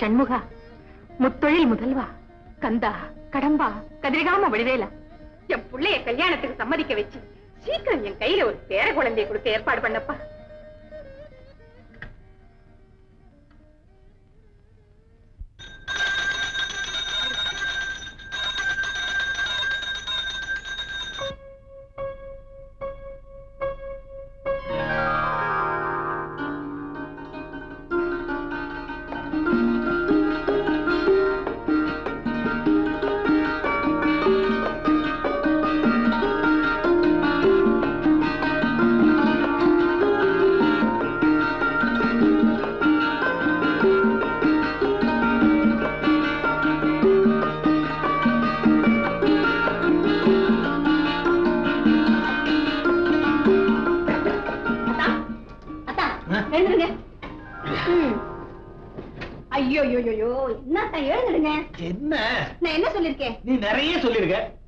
ஷண்முகா, முத்தொழில் முதல்வா, கந்தா, கடம்பா, கதிரிகாம வடிவேலா, என் பிள்ளைய கல்யாணத்துக்கு சம்மதிக்க வச்சு சீக்கிரம் என் கையில ஒரு பேர குழந்தைய கொடுக்க ஏற்பாடு பண்ணப்பா.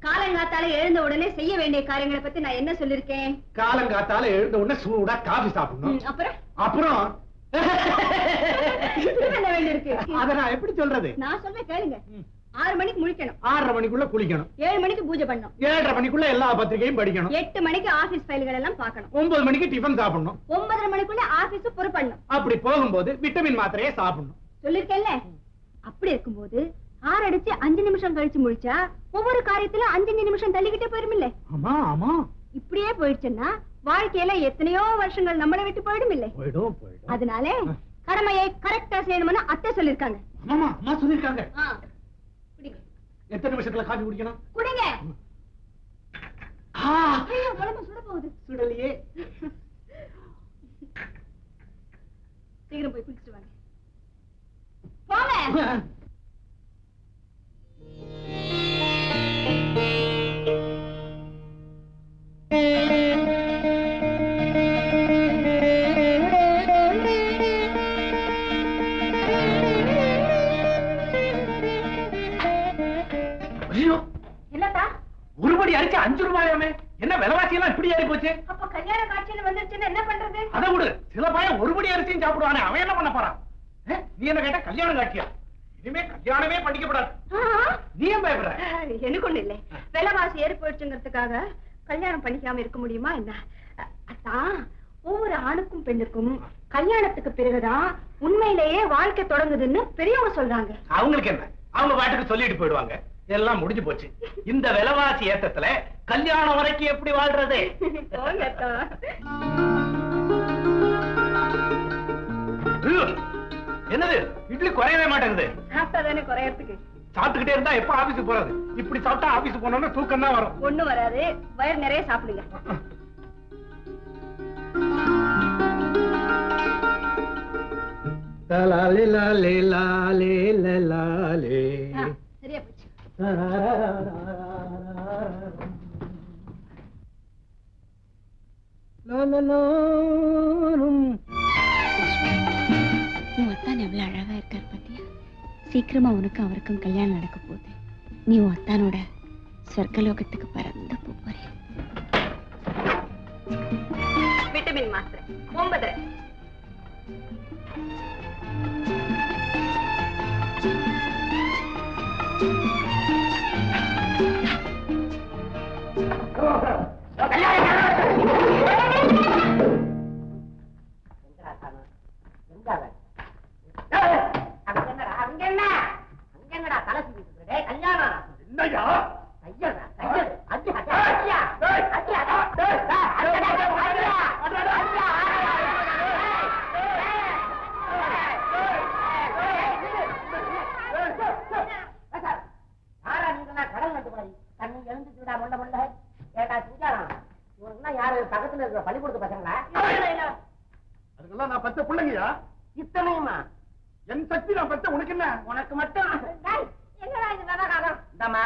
காலங்காத்தால எழுந்த உடனே செய்ய வேண்டிய காரியங்களை பத்தி நான் என்ன சொல்லிருக்கேன்? காலங்காத்தால எழுந்த உடனே சூடா காபி சாப்பிடணும். அப்புறம் அத நான் எப்படி சொல்றது? நான் சொல்ல கேளுங்க. 6 மணிக்கு முழிக்கணும், 6:30 மணிக்குள்ள குளிக்கணும், 7 மணிக்கு பூஜை பண்ணணும், 7:30 மணிக்குள்ள எல்லா பத்திரிகையும் படிக்கணும், 8 மணிக்கு ஆபீஸ் ஃபைல்கள் எல்லாம் பார்க்கணும், 9 மணிக்கு டிபன் சாப்பிடணும், 9:30 மணிக்குள்ள ஆபீஸ் பொறுப்படணும். அப்படி போகும்போது விட்டமின் மாத்திரையே சாப்பிடணும். சொல்லிருக்கேன்ல. அப்படி இருக்கும்போது 6 அடிச்சு 5 நிமிஷம் கழிச்சு முடிச்சா ஒவ்வொரு காரியத்துல 5 நிமிஷம் தள்ளிக்கிட்டே போயிருமில்ல? ஆமா ஆமா. இப்படியே போயிடுச்சுன்னா வாழ்க்கையில எத்தனையோ வருஷங்கள் நம்மளை விட்டு போயிடும் இல்லை? அதனால கடமையை கரெக்டா செய்யணும்னு அத்தை சொல்லிருக்காங்க. ஆமா அம்மா சொல்லிருக்காங்க. எத்தனை நிமிஷத்துல காபி குடிக்கணும்? குடிங்க. உடம்பு சுட போகுது. சுடலையே. சீக்கிரம் போய் குளிச்சுட்டு வாங்க. போங்க. ஒருபடி அரிச்சு 5 ரூபாயாமே. என்ன விலைவாசி எல்லாம் இப்படி ஏறி போச்சு? அப்ப கல்யாண காட்சியில வந்துருச்சுன்னா என்ன பண்றது? அத விடு. சில பையன் ஒருபடி அரிசியும் சாப்பிடுவானே, அவன் என்ன பண்ண போறான்? நீ என்ன கேட்ட? கல்யாணம் காட்சியா? இனிமே கல்யாணமே பண்ணிக்கப்படாது. நீ ஏன் பயப்படுற? எனக்கு ஒண்ணு இல்லை. விலைவாசி ஏறி போயிடுச்சுங்கிறதுக்காக கல்யாணம் பண்ணிக்காம இருக்க முடியுமா என்ன? அதான் ஒவ்வொரு ஆணுக்கும் பெண்ணுக்கும் கல்யாணத்துக்கு பிறகுதான் உண்மையிலேயே வாழ்க்கை தொடங்குதுன்னு பெரியவங்க சொல்றாங்க. அவங்களுக்கு என்ன? அவங்க பாட்டுக்கு சொல்லிட்டு போயிடுவாங்க. எல்லாம் முடிஞ்சு போச்சு. இந்த விலைவாசி ஏத்தத்துல கல்யாணம் வரைக்கும் எப்படி வாழ்றது? என்னது இட்லி குறையவே மாட்டேங்குது. சாப்பிட்டாதானே குறையறதுக்கு. சாப்பிட்டுக்கிட்டே இருந்தா எப்ப ஆபீஸுக்கு போறது? இப்படி சாப்பிட்டா ஆபீஸுக்கு போனோம்னா தூக்கம் தான் வரும். ஒண்ணு வராது. வயிறு நிறைய சாப்பிடுங்க. சரியா போச்சு. உன் அத்தான் எவ்வளவு அழகா இருக்கார் பாத்தியா? சீக்கிரமா உனக்கு அவருக்கும் கல்யாணம் நடக்க போகுது. நீ உன் அத்தானோட சொர்க்கலோகத்துக்கு பறந்து போறே. விட்டமின் மாத்திரை 9. பள்ளிக்கூடத்து பசங்களா? அதுக்கெல்லாம் நான் பெத்த பிள்ளைங்கயா. இத்தனையுமா? என் சக்தி நான் பெத்த. உனக்கு என்ன? உனக்கு மட்டும்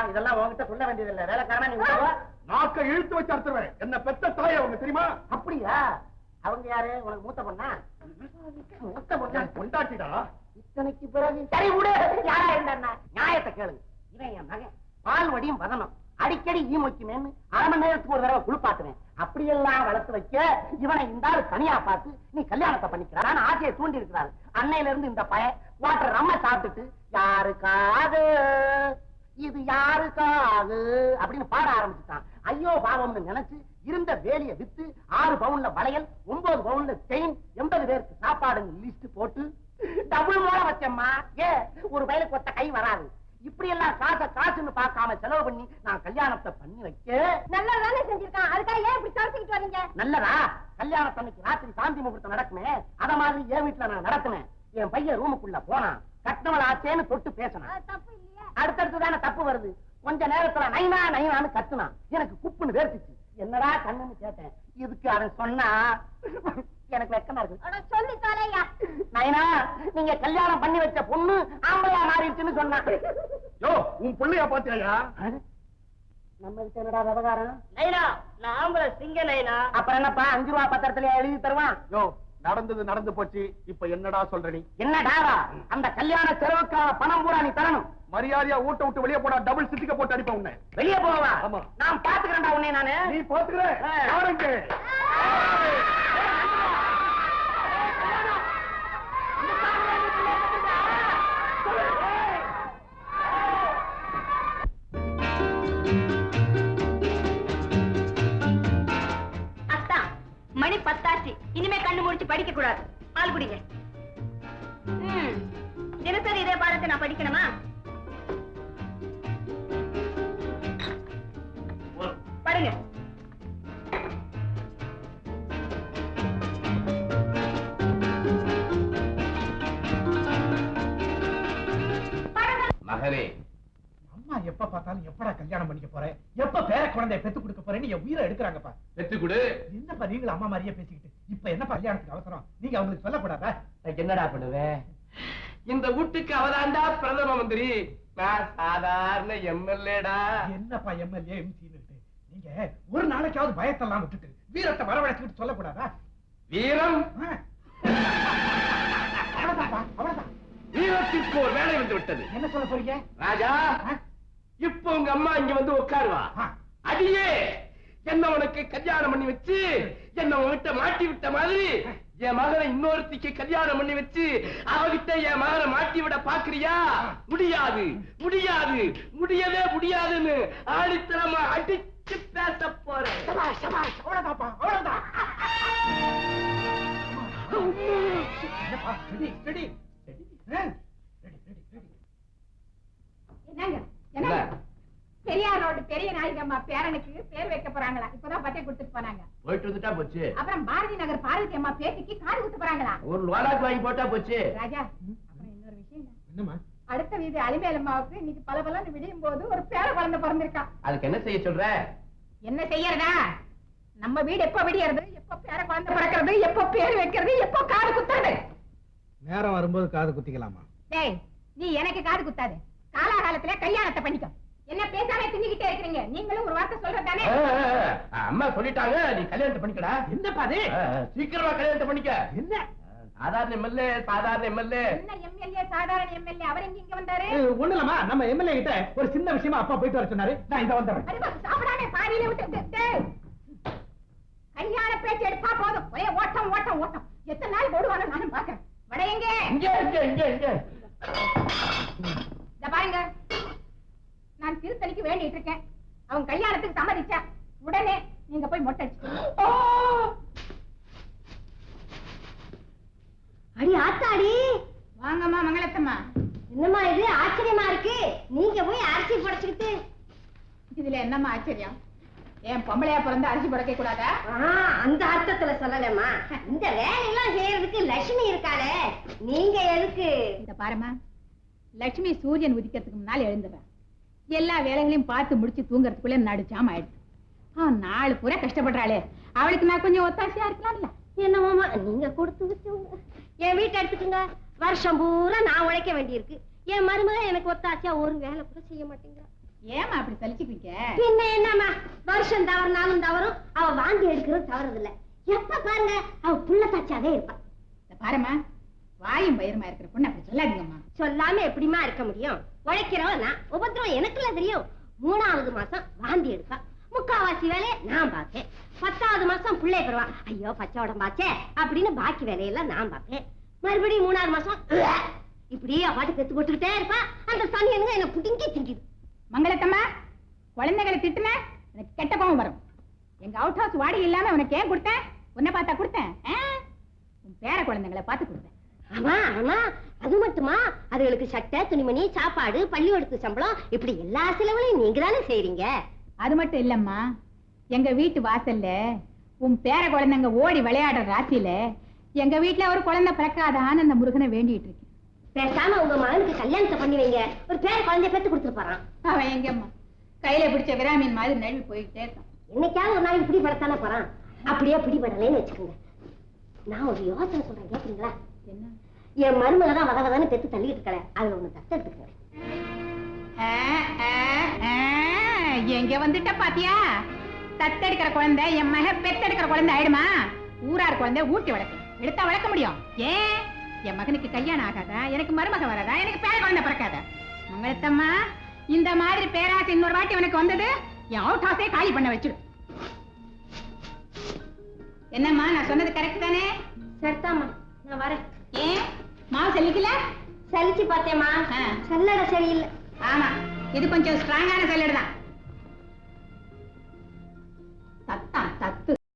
இதெல்லாம் உங்ககிட்ட சொல்ல வேண்டியதில்லை. வேலைக்காரனா நீ நாக்க இழுத்து வச்சு அறுத்துருவேன். என்ன பெத்த தாய் அவங்க தெரியுமா? அப்படியா? அவங்க யாரு? உனக்கு மூத்த பொண்ணா? மூத்த பொண்ணா? கொண்டாட்டிடா. இத்தனைக்கு பிறகு சரி விடு. யாரா இருந்தா நியாயத்தை கேளுங்க. இவன் என் மகன். பால் வடியும் வதனம். அடிக்கடி ஈ மொய்க்குமேன்னு 1/2 மணி நேரத்துக்கு ஒரு தடவை குளிப்பாட்டுவேன். அப்படியெல்லாம் வளர்த்து வைக்க இவனை இந்த தனியா பார்த்து நீ கல்யாணத்தை பண்ணிக்கிறான் ஆசையை தூண்டி இருக்கிறாரு. அன்னையில இருந்து இந்த பையன் வாட்டர் ரம்ம சாப்பிட்டுட்டு யாருக்காக இது யாருக்காக அப்படின்னு பாட ஆரம்பிச்சுட்டான். ஐயோ பாவம்னு நினைச்சு இருந்த வேலையை வித்து 6 பவுன்ல வளையல், 9 பவுன்ல செயின், 80 பேருக்கு சாப்பாடு லிஸ்ட் போட்டு டபுள் மூல வச்சம்மா. ஒரு வயலுக்கு ஒத்த கை வராது. இப்படி எல்லாம் காசுன்னு பார்க்காம செலவு பண்ணி நான் கல்யாணத்தை பண்ணி வைக்க நல்லதானே செஞ்சிருக்கான். அதுக்காக ஏன் இப்படி தவிர்த்துக்கிட்டு வரீங்க? நல்லதா? கல்யாணத்தன்னைக்கு ராத்திரி சாந்தி முகூர்த்தம் நடக்குமே, அத மாதிரி என் வீட்டுல நான் நடத்தினேன். என் பையன் ரூமுக்குள்ள போனான், கட்டவள் ஆச்சேன்னு தொட்டு பேசினான். தப்பு இல்லையா? அடுத்தடுத்துதானே தப்பு வருது. கொஞ்ச நேரத்துல நைனா நைனான்னு கத்துனான். எனக்கு குப்புன்னு வேர்த்துச்சு. என்னடா கண்ணுன்னு கேட்டேன். இதுக்கு அவன் சொன்னா எனக்கு வெக்கமா இருக்கு. சொல்லி தொலையா. நைனா, நீங்க கல்யாணம் பண்ணி வச்ச பொண்ணு ஆம்பளையா மாறிடுச்சுன்னு சொன்னான். யோ, உன் பிள்ளையா பாத்தியா? நம்ம கிட்ட என்னடா விவகாரம்? நைனா, நான் ஆம்பளை சிங்க நைனா. அப்புறம் என்னப்பா 5 ரூபா பத்திரத்துல எழுதி தருவான்? யோ, நடந்தது நடந்து போச்சு. இப்ப என்னடா சொல்ற நீ? என்னடாவா? அந்த கல்யாண செலவுக்கான பணம் பூரா நீ தரணும். மரியாதையா ஊட்ட விட்டு வெளியே போடா. டபுள் சிட்டிக்க போட்டு அடிப்ப உன்னை. வெளியே போவா? ஆமா. நான் பாத்துக்கிறேன்டா உன்னை நானு. நீ பாத்துக்கிற யாருங்க? அத்தா, மணி 10 இனிமே கண்ணு முடிச்சு படிக்க கூடாது. பால் குடிங்க. தினசரி இதே பாடத்தை நான் படிக்கணுமா? படுங்க. மகரே, அம்மா எப்ப பார்த்தாலும் எப்படா கல்யாணம் பண்ணிக்க போறேன், எப்ப பேர குழந்தைய பெத்து கொடுக்க போறேன்னு என் உயிரை எடுக்கிறாங்கப்பா. பெத்து கொடு. என்னப்பா நீங்களும் அம்மா மாதிரியே பேசிக்கிட்டு இப்ப என்ன கல்யாணத்துக்கு அவசரம்? நீங்க அவங்களுக்கு சொல்லக்கூடாதா? என்னடா பண்ணுவேன்? இந்த வீட்டுக்கு அவதாண்டா பிரதம மந்திரி. நான் சாதாரண எம்எல்ஏடா. என்னப்பா எம்எல்ஏ எம்சின்னு நீங்க ஒரு நாளைக்காவது பயத்தெல்லாம் விட்டுட்டு வீரத்தை வரவழைச்சுக்கிட்டு சொல்லக்கூடாதா? வீரம் அவ்வளவுதான்ப்பா, அவ்வளவுதான். வீரத்திற்கு ஒரு வேலை வந்து விட்டது. என்ன சொல்ல போறீங்க ராஜா? இப்ப உங்க அம்மா இங்க வந்து உட்காருவா. ஆ. அடியே, என்ன உனக்கு கல்யாணம் பண்ணி வச்சு என்ன உன்கிட்ட மாட்டி விட்ட மாதிரி என் மகனை இன்னொருத்திக்கு கல்யாணம் பண்ணி வச்சு அவகிட்ட என் மகனை மாட்டி விட பாக்குறியா? முடியாது, முடியாது, முடியவே முடியாதுன்னு ஆடித்தனமா அடிச்சு பேச போறேன். சபாஷ், சபாஷ், அவ்வளவுதான்ப்பா, அவ்வளவுதான். என்னப்பா, ready, ready, ready, ready, ready, ready. என்னங்க? என்னங்க? பெரியாரோட பெரிய நாயகம்மா பேரனுக்கு பேர் வைக்க போறாங்களா? இப்பதான் பட்டை கொடுத்துட்டு போனாங்க. போயிட்டு வந்துட்டா போச்சு. அப்புறம் பாரதி நகர் பார்வதி அம்மா பேத்திக்கு காது குத்து போறாங்களா? ஒரு லோலாக்கு வாங்கி போட்டா போச்சு. ராஜா, அப்புறம் இன்னொரு விஷயம். என்னம்மா? அடுத்த வீதி அலிமேலம்மாவுக்கு இன்னைக்கு பலபலன்னு விடியும் போது ஒரு பேர குழந்தை பிறந்திருக்கான். அதுக்கு என்ன செய்ய சொல்ற? என்ன செய்யறதா? நம்ம வீடு எப்ப விடியறது, எப்ப பேர குழந்தை பிறக்கிறது, எப்ப பேர் வைக்கிறது, எப்ப காது குத்துறது? நேரம் வரும்போது காது குத்திக்கலாமா? டேய், நீ எனக்கு காது குத்தாது. காலாகாலத்துல கல்யாணத்தை பண்ணிக்க. என்ன பேசாம தின்னுகிட்டே இருக்கீங்க? நீங்களும் ஒரு வார்த்தை சொல்றதானே? அம்மா சொல்லிட்டாங்க, நீ கல்யாணத்தை பண்ணிக்கடா. என்னப்பா அது? சீக்கிரமா கல்யாணத்தை பண்ணிக்க. என்ன சாதாரண எம்எல்ஏ, சாதாரண எம்எல்ஏ. என்ன எம்எல்ஏ, சாதாரண எம்எல்ஏ? அவர் எங்க இங்க வந்தாரு? ஒண்ணு இல்லம்மா, நம்ம எம்எல்ஏ கிட்ட ஒரு சின்ன விஷயமா அப்பா போயிட்டு வர சொன்னாரு. நான் இத வந்துடுறேன். அடி பாத்து சாப்பிடாம பாதியில விட்டு. டேய், கல்யாண பேச்சு எடுப்பா போதும். ஒரே ஓட்டம் ஓட்டம் ஓட்டம். எத்தனை நாள் போடுவானு நானும் பாக்குறேன். வட எங்க? இங்க இங்க இங்க இங்க. இத பாருங்க, நான் திருத்தணிக்கு வேண்டிட்டு இருக்கேன். அவங்க கல்யாணத்துக்கு சம்மதிச்சா உடனே நீங்க போய் மொட்டை அடிச்சு. அடி ஆத்தாடி, வாங்கம்மா மங்களத்தம்மா. என்னம்மா இது ஆச்சரியமா இருக்கு? நீங்க போய் அரிசி புடைச்சுக்கிட்டு. இதுல என்னம்மா ஆச்சரியம்? ஏன் பொம்பளையா பிறந்து அரிசி புடைக்க கூடாதா? அந்த அர்த்தத்துல சொல்லலம்மா. இந்த வேலையெல்லாம் செய்யறதுக்கு லட்சுமி இருக்காளே, நீங்க எதுக்கு? இந்த பாருமா, லட்சுமி சூரியன் உதிக்கிறதுக்கு முன்னால எழுந்துடுறா. எல்லா வேலைகளையும் பார்த்து முடிச்சு தூங்குறதுக்குள்ள நடுச்சாம ஆயிடுச்சு. நாலு பூரா கஷ்டப்படுறாளே, அவளுக்கு நான் கொஞ்சம் ஒத்தாசையா இருக்கலாம்ல. என்னமாமா நீங்க கொடுத்து வச்சவங்க. என் வீட்டை எடுத்துக்குங்க, வருஷம் பூரா நான் உழைக்க வேண்டியிருக்கு. என் மருமக எனக்கு ஒத்தாசையா ஒரு வேலை கூட செய்ய மாட்டேங்கிறா. ஏமா அப்படி சலிச்சுக்கிங்க? பின்ன என்னம்மா, வருஷம் தவறுனாலும் தவறும், அவ வாந்தி எடுக்கிறது தவறதில்லை. எப்ப பாருங்க அவ புள்ளத்தாச்சாவே இருப்பா. இந்த பாருமா, வாயும் பயிரமா இருக்கிற பொண்ணு அப்படி சொல்லாதீங்கம்மா. சொல்லாம எப்படிமா இருக்க முடியும்? உழைக்கிறவன் நான், உபத்திரம் எனக்குல தெரியும். 3வது மாசம் வாந்தி எடுப்பா, 3/4 வேலையை நான் பார்ப்பேன். 10வது மாசம் பிள்ளை பெறுவா, ஐயோ பச்சை உடம்பாச்சே அப்படின்னு பாக்கி வேலையெல்லாம் நான் பார்ப்பேன். மறுபடியும் 3வது மாசம் இப்படியே பாட்டு பெத்து போட்டுக்கிட்டே இருப்பா. அந்த சனியனுங்க என்ன புடிங்கி திங்கிது. மங்களத்தம்மா, குழந்தைகளை திட்டுன எனக்கு கெட்ட கோவம் வரும். எங்க அவுட் ஹவுஸ் வாடகை இல்லாம உனக்கு ஏன் கொடுத்தேன்? உன்னை பார்த்தா கொடுத்தேன்? உன் பேர குழந்தைங்களை பார்த்து கொடுத்தேன். ஆமா ஆமா, அது மட்டுமா, அதுகளுக்கு சட்டை, துணிமணி, சாப்பாடு, பள்ளிக்கூடத்து சம்பளம், இப்படி எல்லா செலவுலையும் நீங்க தானே செய்றீங்க. அது மட்டும் இல்லம்மா, எங்க வீட்டு வாசல்ல உன் பேர குழந்தைங்க ஓடி விளையாடுற ராத்திரியில எங்க வீட்டுல ஒரு குழந்தை பிறக்காதான்னு அந்த முருகனை வேண்டிட்டு இருக்கேன். பேசாம உங்க மகனுக்கு கல்யாணத்தை பண்ணி வைங்க, ஒரு பேர குழந்தைய பெத்து கொடுத்துட்டு போறான். அவன் எங்கம்மா கையில பிடிச்ச விராமீன் மாதிரி நழுவி போயிட்டே இருக்கான். என்னைக்காவது ஒரு நாளைக்கு பிடிபடத்தானே போறான். அப்படியே பிடிபடலைன்னு வச்சுக்கோங்க. நான் ஒரு யோசனை சொல்றேன், கேட்குறீங்களா? என்ன? என் மருமக தான் வத வதன்னு பெத்து தள்ளிட்டு இருக்கல, அதுல ஒண்ணு தத்து எடுத்துக்கங்க. எங்க வந்துட்ட பாத்தியா? தத்தெடுக்கிற குழந்தை என் மக பெத்தெடுக்கிற குழந்தை ஆயிடுமா? ஊரார் குழந்தை ஊட்டி வளர்க்கு எடுத்தா வளர்க்க முடியும். ஏன் என் மகனுக்கு கல்யாணம் ஆகாதா? எனக்கு மருமக வராதா? எனக்கு பேர குழந்தை பிறக்காதா? மங்களத்தம்மா, இந்த மாதிரி பேராசை இன்னொரு வாட்டி உனக்கு வந்தது, என் அவுட் ஹவுஸே காலி பண்ண வச்சிடு. என்னம்மா, நான் சொன்னது கரெக்ட் தானே? சரிதாம்மா, நான் வரேன். ஏன் மாவு செல்லிக்கல? சலிச்சு பார்த்தேம்மா, சல்லடை சரியில்லை. ஆமா, இது கொஞ்சம் ஸ்ட்ராங்கான செல்லடு தான். சத்தம்